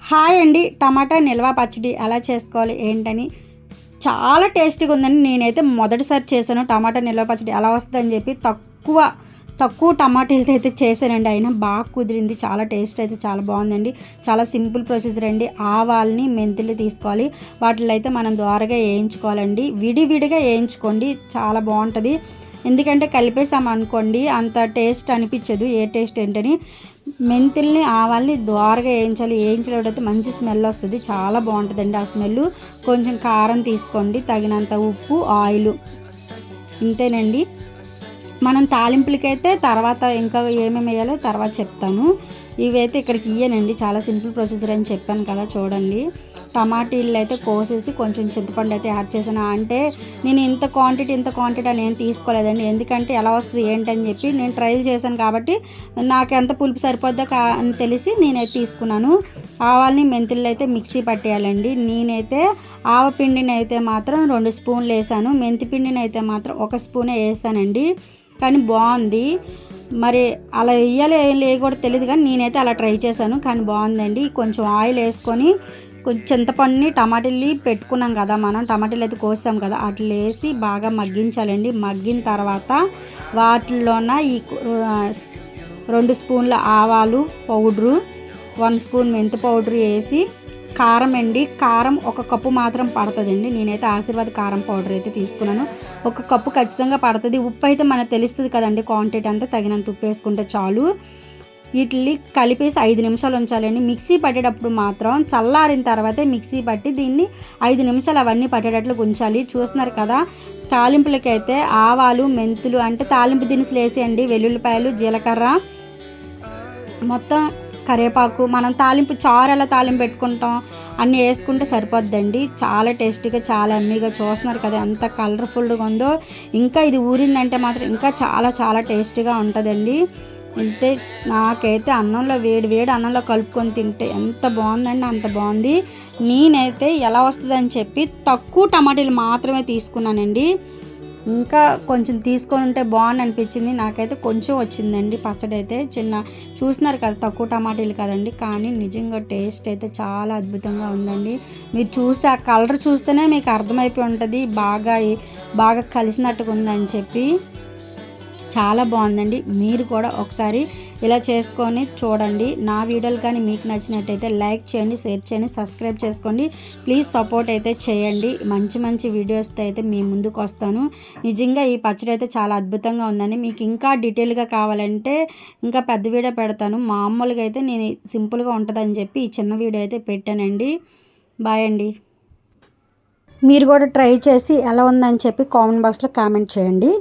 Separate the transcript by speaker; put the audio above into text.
Speaker 1: Hi అండి. టమాటా నిల్వ పచ్చడి ఎలా చేసుకోవాలి ఏంటని చాలా టేస్టీగా ఉందండి. నేనైతే మొదటిసారి చేశాను టమాటా నిల్వ పచ్చడి ఎలా వస్తుందని చెప్పి తక్కువ టమాటాలతో అయితే చేశానండి. అయినా బాగా కుదిరింది. చాలా టేస్ట్ అయితే చాలా బాగుందండి. చాలా సింపుల్ ప్రొసీజర్ అండి. ఆవాల్ని మెంతులు తీసుకోవాలి. వాటిలో అయితే మనం ద్వారగా వేయించుకోవాలండి. విడివిడిగా వేయించుకోండి, చాలా బాగుంటుంది. ఎందుకంటే కలిపేసామనుకోండి అంత టేస్ట్ అనిపించదు. ఏ టేస్ట్ ఏంటని మెంతుల్ని ఆవాల్ని ద్వారగా వేయించాలి. వేయించినప్పుడైతే మంచి స్మెల్ వస్తుంది, చాలా బాగుంటుందండి ఆ స్మెల్. కొంచెం కారం తీసుకోండి, తగినంత ఉప్పు, ఆయిల్, ఇంతేనండి. మనం తాలింపులకైతే తర్వాత ఇంకా ఏమేమి వేయాలో తర్వాత చెప్తాను. ఇవైతే ఇక్కడికి ఇయ్యనండి, చాలా సింపుల్ ప్రొసీజర్ అని చెప్పాను కదా. చూడండి, టమాటీలు అయితే కోసేసి కొంచెం చింతపండు అయితే యాడ్ చేశాను. అంటే నేను ఇంత క్వాంటిటీ అని ఏం తీసుకోలేదండి. ఎందుకంటే ఎలా వస్తుంది ఏంటని చెప్పి నేను ట్రయల్ చేశాను కాబట్టి నాకు ఎంత పులుపు సరిపోద్దో అని తెలిసి నేనైతే తీసుకున్నాను. ఆవాల్ని మెంతులు అయితే మిక్సీ పట్టేయాలండి. నేనైతే ఆవపిండిని అయితే మాత్రం 2 స్పూన్లు వేసాను, మెంతి పిండిని అయితే మాత్రం 1 స్పూనే వేసానండి. కానీ బాగుంది. మరి అలా వేయాలి కూడా తెలియదు, కానీ నేనైతే అలా ట్రై చేశాను, కానీ బాగుందండి. కొంచెం ఆయిల్ వేసుకొని కొంచెం చింతపండుని టమాటాలు పెట్టుకున్నాం కదా, మనం టమాటాలు అయితే కోసాం కదా, అట్లా వేసి బాగా మగ్గించాలండి. మగ్గిన తర్వాత వాటిల్లోన ఈ 2 స్పూన్ల ఆవాలు పౌడరు, 1 స్పూన్ మెంతి పౌడర్ వేసి కారం అండి. కారం 1 కప్పు మాత్రం పడుతుందండి. నేనైతే ఆశీర్వాద్ కారం పౌడర్ అయితే తీసుకున్నాను. 1 కప్పు ఖచ్చితంగా పడుతుంది. ఉప్పు అయితే మనకు తెలుస్తుంది కదండి, క్వాంటిటీ అంతా తగినంత ఉప్పు వేసుకుంటే చాలు. వీటిని కలిపేసి 5 నిమిషాలు ఉంచాలండి. మిక్సీ పట్టేటప్పుడు మాత్రం చల్లారిన తర్వాతే మిక్సీ పట్టి దీన్ని 5 నిమిషాలు అవన్నీ పట్టేటట్లు ఉంచాలి. చూస్తున్నారు కదా, తాలింపులకైతే ఆవాలు మెంతులు అంటే తాలింపు దినుసులు వేసేయండి. వెల్లుల్లిపాయలు, జీలకర్ర, మొత్తం కరివేపాకు, మనం తాలింపు చారు ఎలా తాలింపు పెట్టుకుంటాం అన్నీ వేసుకుంటే సరిపోద్దండి. చాలా టేస్టీగా, చాలా ఎమ్మీగా. చూస్తున్నారు కదా ఎంత కలర్ఫుల్గా ఉందో. ఇంకా ఇది ఊరిందంటే మాత్రం ఇంకా చాలా చాలా టేస్టీగా ఉంటుందండి. అంతే, నాకైతే అన్నంలో వేడి అన్నంలో కలుపుకొని తింటే ఎంత బాగుందండి, అంత బాగుంది. నేనైతే ఎలా వస్తుందని చెప్పి తక్కువ టమాటాలు మాత్రమే తీసుకున్నానండి. ఇంకా కొంచెం తీసుకొని ఉంటే బాగుంది అనిపించింది. నాకైతే కొంచెం వచ్చిందండి పచ్చడి అయితే. చూస్తున్నారు కదా, తక్కువ టమాటాలు కదండి, కానీ నిజంగా టేస్ట్ అయితే చాలా అద్భుతంగా ఉందండి. మీరు చూస్తే ఆ కలర్ చూస్తేనే మీకు అర్థమైపోయి ఉంటుంది బాగా కలిసినట్టుగా ఉందని చెప్పి. చాలా బాగుందండి. మీరు కూడా ఒకసారి ఇలా చేసుకొని చూడండి. నా వీడియోలు కానీ మీకు నచ్చినట్టయితే లైక్ చేయండి, షేర్ చేయండి, సబ్స్క్రైబ్ చేసుకోండి. ప్లీజ్ సపోర్ట్ అయితే చేయండి. మంచి వీడియోస్తో అయితే మీ ముందుకు వస్తాను. నిజంగా ఈ పచ్చడి అయితే చాలా అద్భుతంగా ఉందండి. మీకు ఇంకా డీటెయిల్గా కావాలంటే ఇంకా పెద్ద వీడియో పెడతాను. మామూలుగా అయితే నేను సింపుల్గా ఉంటుందని చెప్పి ఈ చిన్న వీడియో అయితే పెట్టానండి. బాయ్ అండి. మీరు కూడా ట్రై చేసి ఎలా ఉందని చెప్పి కామెంట్ బాక్స్లో కామెంట్ చేయండి.